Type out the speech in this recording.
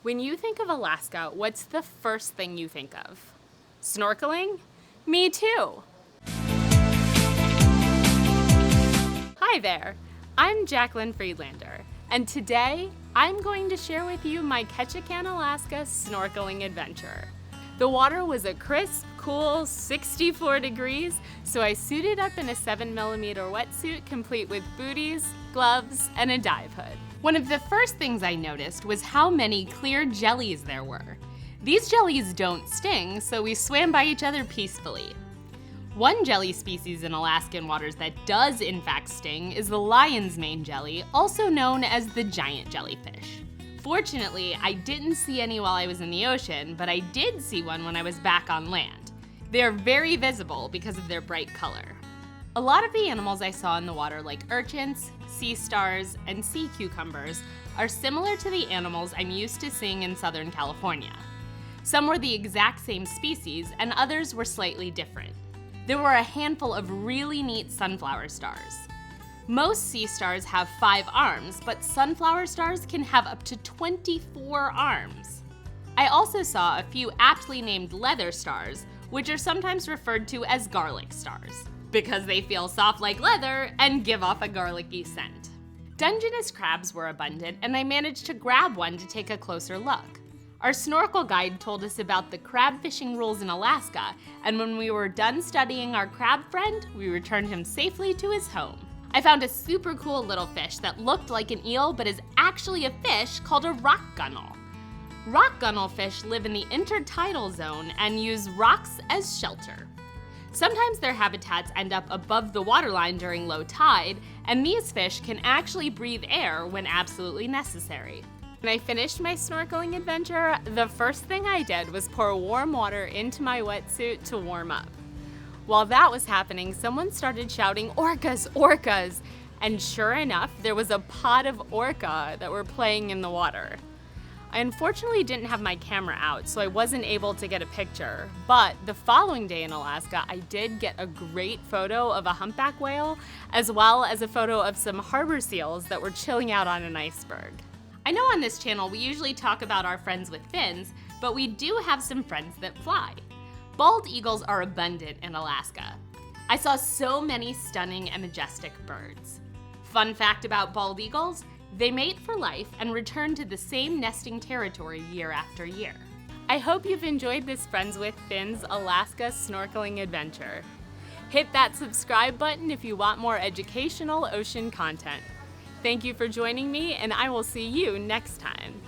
When you think of Alaska, what's the first thing you think of? Snorkeling? Me too. Hi there, I'm Jaclyn Friedlander, and today I'm going to share with you my Ketchikan, Alaska snorkeling adventure. The water was a crisp, cool 64 degrees, so I suited up in a 7mm wetsuit complete with booties, gloves, and a dive hood. One of the first things I noticed was how many clear jellies there were. These jellies don't sting, so we swam by each other peacefully. One jelly species in Alaskan waters that does in fact sting is the lion's mane jelly, also known as the giant jellyfish. Fortunately, I didn't see any while I was in the ocean, but I did see one when I was back on land. They are very visible because of their bright color. A lot of the animals I saw in the water, like urchins, sea stars, and sea cucumbers, are similar to the animals I'm used to seeing in Southern California. Some were the exact same species, and others were slightly different. There were a handful of really neat sunflower stars. Most sea stars have 5 arms, but sunflower stars can have up to 24 arms. I also saw a few aptly named leather stars, which are sometimes referred to as garlic stars, because they feel soft like leather and give off a garlicky scent. Dungeness crabs were abundant, and I managed to grab one to take a closer look. Our snorkel guide told us about the crab fishing rules in Alaska, and when we were done studying our crab friend, we returned him safely to his home. I found a super cool little fish that looked like an eel but is actually a fish called a rock gunnel. Rock gunnel fish live in the intertidal zone and use rocks as shelter. Sometimes their habitats end up above the waterline during low tide, and these fish can actually breathe air when absolutely necessary. When I finished my snorkeling adventure, the first thing I did was pour warm water into my wetsuit to warm up. While that was happening, someone started shouting, "Orcas, orcas!" And sure enough, there was a pod of orca that were playing in the water. I unfortunately didn't have my camera out, so I wasn't able to get a picture, but the following day in Alaska, I did get a great photo of a humpback whale, as well as a photo of some harbor seals that were chilling out on an iceberg. I know on this channel we usually talk about our friends with fins, but we do have some friends that fly. Bald eagles are abundant in Alaska. I saw so many stunning and majestic birds. Fun fact about bald eagles, they mate for life and return to the same nesting territory year after year. I hope you've enjoyed this Friends with Fins Alaska snorkeling adventure. Hit that subscribe button if you want more educational ocean content. Thank you for joining me, and I will see you next time.